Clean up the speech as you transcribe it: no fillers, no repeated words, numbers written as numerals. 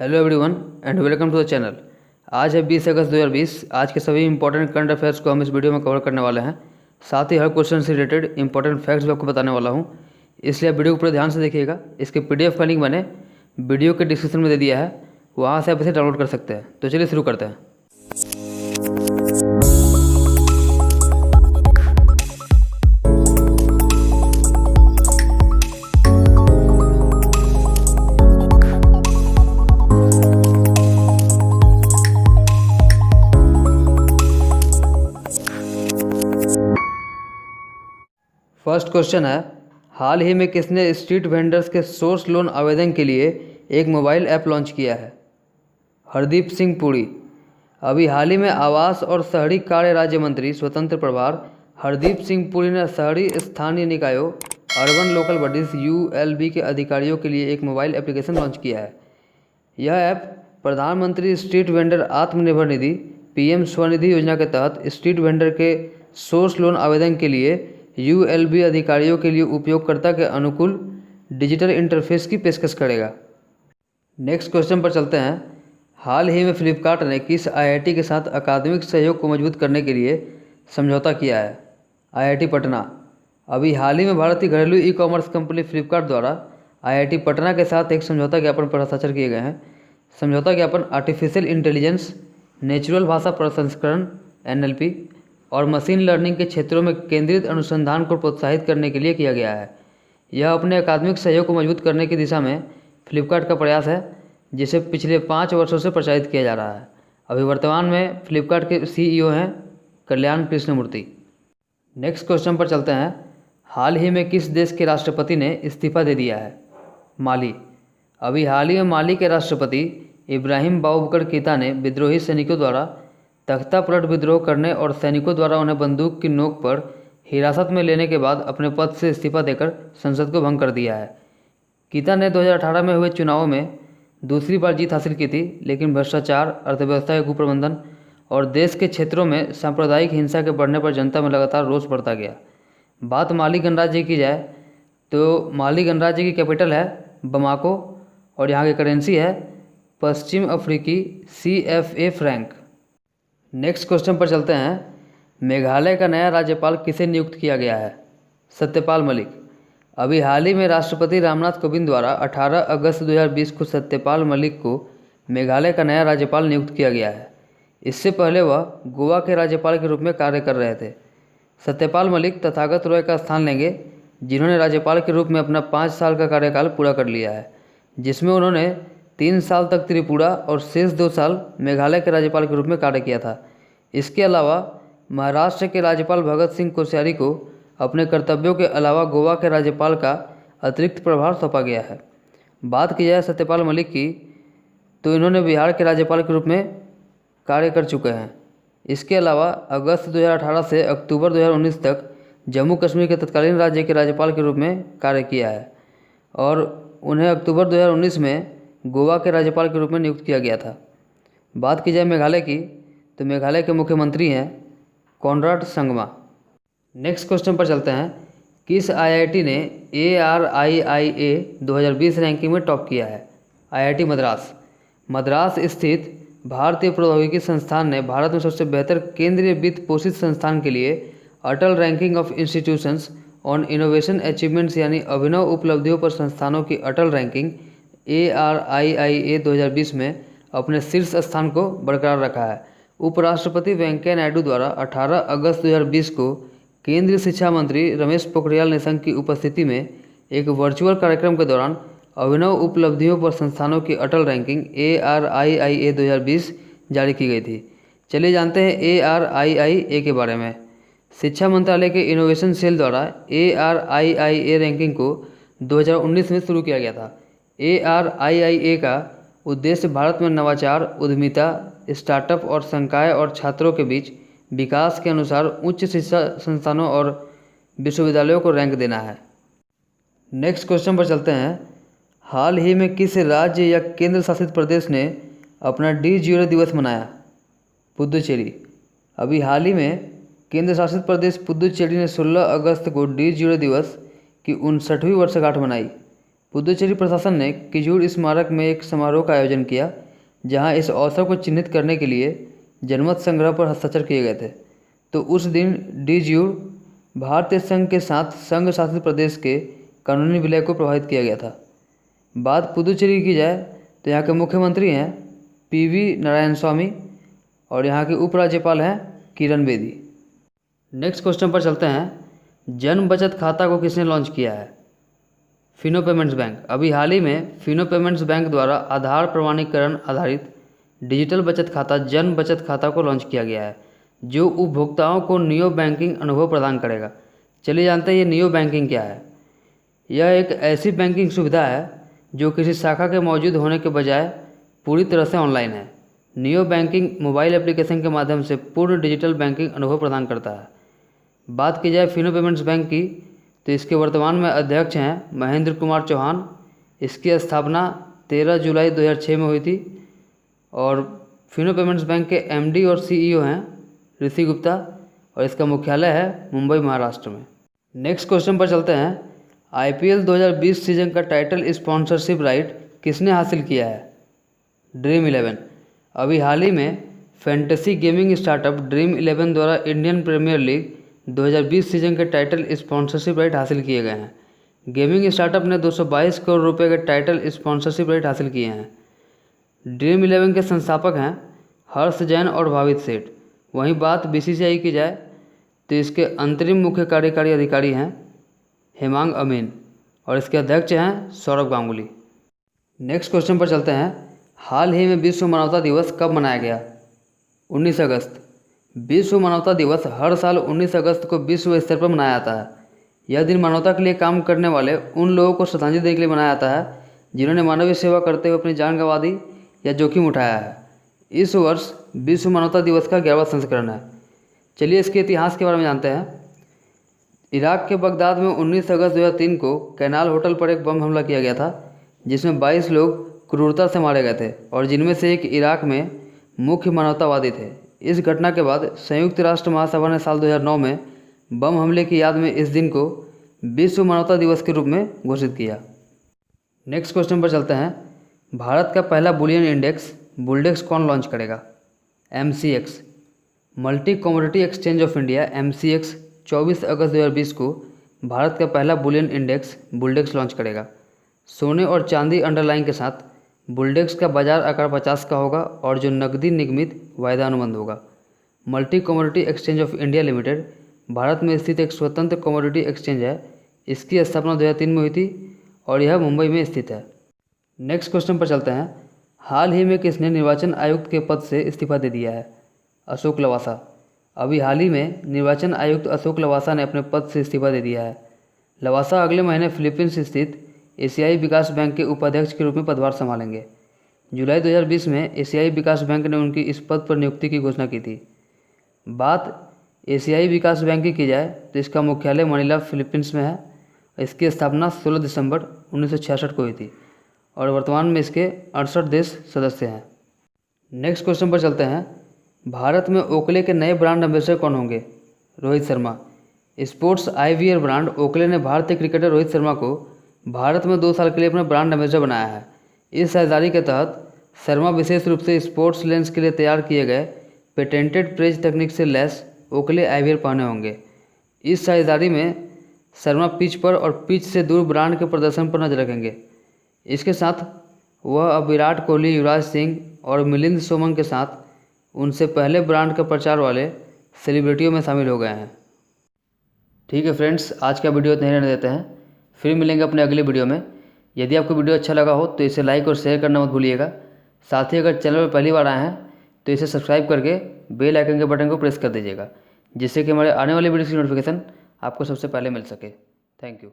Hello everyone and welcome to the channel. आज है 20 अगस्त 2020। आज के सभी इंपॉर्टेंट करंट अफेयर्स को हम इस वीडियो में कवर करने वाले हैं। साथ ही हर क्वेश्चन से रिलेटेड इंपॉर्टेंट फैक्ट्स भी आपको बताने वाला हूं, इसलिए आप वीडियो को पूरे ध्यान से देखिएगा। इसके PDF का लिंक मैंने वीडियो के डिस्क्रिप्शन में दे दिया है, वहाँ से आप इसे डाउनलोड कर सकते हैं। तो चलिए शुरू करते हैं। फर्स्ट क्वेश्चन है, हाल ही में किसने स्ट्रीट वेंडर्स के सोर्स लोन आवेदन के लिए एक मोबाइल ऐप लॉन्च किया है? हरदीप सिंह पुरी। अभी हाल ही में आवास और शहरी कार्य राज्य मंत्री स्वतंत्र प्रभार हरदीप सिंह पुरी ने शहरी स्थानीय निकायों अर्बन लोकल बॉडीज ULB के अधिकारियों के लिए एक मोबाइल एप्लीकेशन लॉन्च किया है। यह ऐप प्रधानमंत्री street vendor Atmanirbhar Nidhi PM Svanidhi योजना के तहत स्ट्रीट वेंडर के सोर्स लोन आवेदन के लिए ULB अधिकारियों के लिए उपयोगकर्ता के अनुकूल डिजिटल इंटरफेस की पेशकश करेगा। नेक्स्ट क्वेश्चन पर चलते हैं। हाल ही में फ्लिपकार्ट ने किस IIT के साथ अकादमिक सहयोग को मजबूत करने के लिए समझौता किया है? IIT पटना। अभी हाल ही में भारतीय घरेलू ई-कॉमर्स कंपनी फ्लिपकार्ट द्वारा IIT पटना के साथ एक समझौता ज्ञापन पर हस्ताक्षर किए गए हैं। समझौता ज्ञापन आर्टिफिशियल इंटेलिजेंस, नेचुरल भाषा प्रसंस्करण NLP और मशीन लर्निंग के क्षेत्रों में केंद्रित अनुसंधान को प्रोत्साहित करने के लिए किया गया है। यह अपने अकादमिक सहयोग को मजबूत करने की दिशा में फ्लिपकार्ट का प्रयास है, जिसे पिछले 5 वर्षों से प्रचारित किया जा रहा है। अभी वर्तमान में फ्लिपकार्ट के CEO हैं कल्याण कृष्णमूर्ति। नेक्स्ट क्वेश्चन पर चलते हैं। हाल ही में किस देश के राष्ट्रपति ने इस्तीफा दे दिया है? माली। अभी हाल ही में माली के राष्ट्रपति इब्राहिम बाबूबकर कीता ने विद्रोही सैनिकों द्वारा तख्ता पलट विद्रोह करने और सैनिकों द्वारा उन्हें बंदूक की नोक पर हिरासत में लेने के बाद अपने पद से इस्तीफा देकर संसद को भंग कर दिया है। कीता ने 2018 में हुए चुनावों में दूसरी बार जीत हासिल की थी, लेकिन भ्रष्टाचार, अर्थव्यवस्था के कुप्रबंधन और देश के क्षेत्रों में सांप्रदायिक हिंसा के बढ़ने पर जनता में लगातार रोष बढ़ता गया। बात माली गणराज्य की जाए तो माली गणराज्य की कैपिटल है बमाको और यहाँ की करेंसी है पश्चिम अफ्रीकी CFA फ्रैंक। नेक्स्ट क्वेश्चन पर चलते हैं। मेघालय का नया राज्यपाल किसे नियुक्त किया गया है? सत्यपाल मलिक। अभी हाल ही में राष्ट्रपति रामनाथ कोविंद द्वारा 18 अगस्त 2020 को सत्यपाल मलिक को मेघालय का नया राज्यपाल नियुक्त किया गया है। इससे पहले वह गोवा के राज्यपाल के रूप में कार्य कर रहे थे। सत्यपाल मलिक तथागत रॉय का स्थान लेंगे, जिन्होंने राज्यपाल के रूप में अपना 5 साल का कार्यकाल पूरा कर लिया है, जिसमें उन्होंने 3 साल तक त्रिपुरा और शेष 2 साल मेघालय के राज्यपाल के रूप में कार्य किया था। इसके अलावा महाराष्ट्र के राज्यपाल भगत सिंह कोश्यारी को अपने कर्तव्यों के अलावा गोवा के राज्यपाल का अतिरिक्त प्रभार सौंपा गया है। बात की जाए सत्यपाल मलिक की, तो इन्होंने बिहार के राज्यपाल के रूप में कार्य कर चुके हैं। इसके अलावा अगस्त 2018 से अक्टूबर 2019 तक जम्मू कश्मीर के तत्कालीन राज्य के राज्यपाल के रूप में कार्य किया है और उन्हें अक्टूबर 2019 में गोवा के राज्यपाल के रूप में नियुक्त किया गया था। बात की जाए मेघालय की, तो मेघालय के मुख्यमंत्री हैं कॉनराड संगमा। नेक्स्ट क्वेश्चन पर चलते हैं। किस IIT ने ARIIA 2020 रैंकिंग में टॉप किया है? IIT मद्रास। मद्रास स्थित भारतीय प्रौद्योगिकी संस्थान ने भारत में सबसे बेहतर केंद्रीय वित्त पोषित संस्थान के लिए Atal ranking of institutions on innovation achievements यानी अभिनव उपलब्धियों पर संस्थानों की अटल रैंकिंग ARIIA 2020 में अपने शीर्ष स्थान को बरकरार रखा है। उपराष्ट्रपति वेंकैया नायडू द्वारा 18 अगस्त 2020 को केंद्रीय शिक्षा मंत्री रमेश पोखरियाल निशंक की उपस्थिति में एक वर्चुअल कार्यक्रम के दौरान अभिनव उपलब्धियों पर संस्थानों की अटल रैंकिंग ARIIA 2020 जारी की गई थी। चलिए जानते हैं ARIIA के बारे में। शिक्षा मंत्रालय के इनोवेशन सेल द्वारा ARIIA रैंकिंग को 2019 में शुरू किया गया था। ARIIA का उद्देश्य भारत में नवाचार, उद्यमिता, स्टार्टअप और संकाय और छात्रों के बीच विकास के अनुसार उच्च शिक्षा संस्थानों और विश्वविद्यालयों को रैंक देना है। नेक्स्ट क्वेश्चन पर चलते हैं। हाल ही में किस राज्य या केंद्र शासित प्रदेश ने अपना D0 दिवस मनाया? पुदुचेरी। अभी हाल ही में केंद्र शासित प्रदेश पुदुचेरी ने 16 अगस्त को D0 दिवस की 59वीं वर्षगांठ मनाई। पुदुचेरी प्रशासन ने किजूर स्मारक में एक समारोह का आयोजन किया, जहां इस अवसर को चिन्हित करने के लिए जनमत संग्रह पर हस्ताक्षर किए गए थे। तो उस दिन डिज्यूर भारतीय संघ के साथ संघ शासित प्रदेश के कानूनी विलय को प्रभावित किया गया था। बात पुदुचेरी की जाए तो यहाँ के मुख्यमंत्री हैं PV नारायणस्वामी और यहाँ के उपराज्यपाल हैं किरण बेदी। नेक्स्ट क्वेश्चन पर चलते हैं। जन बचत खाता को किसने लॉन्च किया है? Fino payments bank. अभी हाल ही में फिनो पेमेंट्स बैंक द्वारा आधार प्रमाणीकरण आधारित डिजिटल बचत खाता जन बचत खाता को लॉन्च किया गया है, जो उपभोक्ताओं को नियो बैंकिंग अनुभव प्रदान करेगा। चलिए जानते हैं ये नियो बैंकिंग क्या है। यह एक ऐसी बैंकिंग सुविधा है जो किसी शाखा के मौजूद होने के बजाय पूरी तरह से ऑनलाइन है। नियो बैंकिंग मोबाइल एप्लीकेशन के माध्यम से पूर्ण डिजिटल बैंकिंग अनुभव प्रदान करता है। बात की जाए फिनो पेमेंट्स बैंक की, तो इसके वर्तमान में अध्यक्ष हैं महेंद्र कुमार चौहान। इसकी स्थापना 13 जुलाई 2006 में हुई थी और फिनो पेमेंट्स बैंक के MD और CEO हैं ऋषि गुप्ता और इसका मुख्यालय है मुंबई, महाराष्ट्र में। नेक्स्ट क्वेश्चन पर चलते हैं। IPL 2020 सीजन का टाइटल स्पॉन्सरशिप राइट किसने हासिल किया है? ड्रीम 11। अभी हाल ही में फैंटेसी गेमिंग स्टार्टअप ड्रीम 11 द्वारा इंडियन प्रीमियर लीग 2020 सीजन के टाइटल स्पॉन्सरशिप राइट हासिल किए गए हैं। गेमिंग स्टार्टअप ने 222 करोड़ रुपए के टाइटल स्पॉन्सरशिप राइट हासिल किए हैं। ड्रीम 11 के संस्थापक हैं हर्ष जैन और भावित सेठ। वहीं बात BCCI की जाए तो इसके अंतरिम मुख्य कार्यकारी अधिकारी हैं हेमांग अमीन और इसके अध्यक्ष हैं सौरभ गांगुली। नेक्स्ट क्वेश्चन पर चलते हैं। हाल ही में विश्व मानवता दिवस कब मनाया गया? 19 अगस्त। विश्व मानवता दिवस हर साल 19 अगस्त को विश्व स्तर पर मनाया जाता है। यह दिन मानवता के लिए काम करने वाले उन लोगों को श्रद्धांजलि देने के लिए मनाया जाता है जिन्होंने मानवीय सेवा करते हुए अपनी जान गंवा दी या जोखिम उठाया है। इस वर्ष विश्व मानवता दिवस का 11वां संस्करण है। चलिए इसके इतिहास के बारे में जानते हैं। इराक के बगदाद में 19 अगस्त 2003 को कैनाल होटल पर एक बम हमला किया गया था, जिसमें 22 लोग क्रूरता से मारे गए थे और जिनमें से एक इराक में मुख्य मानवतावादी थे। इस घटना के बाद संयुक्त राष्ट्र महासभा ने साल 2009 में बम हमले की याद में इस दिन को विश्व मानवता दिवस के रूप में घोषित किया। नेक्स्ट क्वेश्चन पर चलते हैं। भारत का पहला बुलियन इंडेक्स बुलडेक्स कौन लॉन्च करेगा? MCX। Multi commodity exchange of India MCX 24 अगस्त 2020 को भारत का पहला बुलियन इंडेक्स बुलडेक्स लॉन्च करेगा। सोने और चांदी अंडरलाइन के साथ बुलडेक्स का बाजार आकार 50 का होगा और जो नकदी निगमित वायदा अनुबंध होगा। Multi commodity exchange of India limited Bharat में स्थित एक स्वतंत्र कमोडिटी एक्सचेंज है। इसकी स्थापना 2003 में हुई थी और यह मुंबई में स्थित है। नेक्स्ट क्वेश्चन पर चलते हैं। हाल ही में किसने निर्वाचन आयुक्त के पद से इस्तीफा दे दिया है? अशोक लवासा। अभी हाल ही में निर्वाचन आयुक्त अशोक लवासा ने अपने पद से इस्तीफा दे दिया है। लवासा अगले महीने फिलीपींस स्थित एशियाई विकास बैंक के उपाध्यक्ष के रूप में पदभार संभालेंगे। जुलाई 2020 में एशियाई विकास बैंक ने उनकी इस पद पर नियुक्ति की घोषणा की थी। बात एशियाई विकास बैंक की जाए तो इसका मुख्यालय मनीला फिलीपींस में है। इसकी स्थापना 16 दिसंबर 1966 को हुई थी और वर्तमान में इसके 68 देश सदस्य हैं। नेक्स्ट क्वेश्चन पर चलते हैं। भारत में ओकले के नए ब्रांड एम्बेसडर कौन होंगे? Rohit Sharma. Sports IVR brand Oakley ने भारतीय क्रिकेटर रोहित शर्मा को भारत में 2 साल के लिए अपना ब्रांड एम्बेसडर बनाया है। इस साझेदारी के तहत शर्मा विशेष रूप से स्पोर्ट्स लेंस के लिए तैयार किए गए पेटेंटेड प्रेज तकनीक से लैस ओकले आईवीआर पहने होंगे। इस साझेदारी में शर्मा पिच पर और पिच से दूर ब्रांड के प्रदर्शन पर नजर रखेंगे। इसके साथ वह अब विराट कोहली, युवराज सिंह और मिलिंद सोमन के साथ उनसे पहले ब्रांड के प्रचार वाले सेलिब्रिटियों में शामिल हो गए हैं। ठीक है फ्रेंड्स, आज का वीडियो इतना ही रहने देते हैं। फिर मिलेंगे अपने अगले वीडियो में। यदि आपको वीडियो अच्छा लगा हो तो इसे लाइक और शेयर करना मत भूलिएगा। साथ ही अगर चैनल पर पहली बार आए हैं तो इसे सब्सक्राइब करके बेल आइकन के बटन को प्रेस कर दीजिएगा, जिससे कि हमारे आने वाले वीडियो की नोटिफिकेशन आपको सबसे पहले मिल सके। Thank you.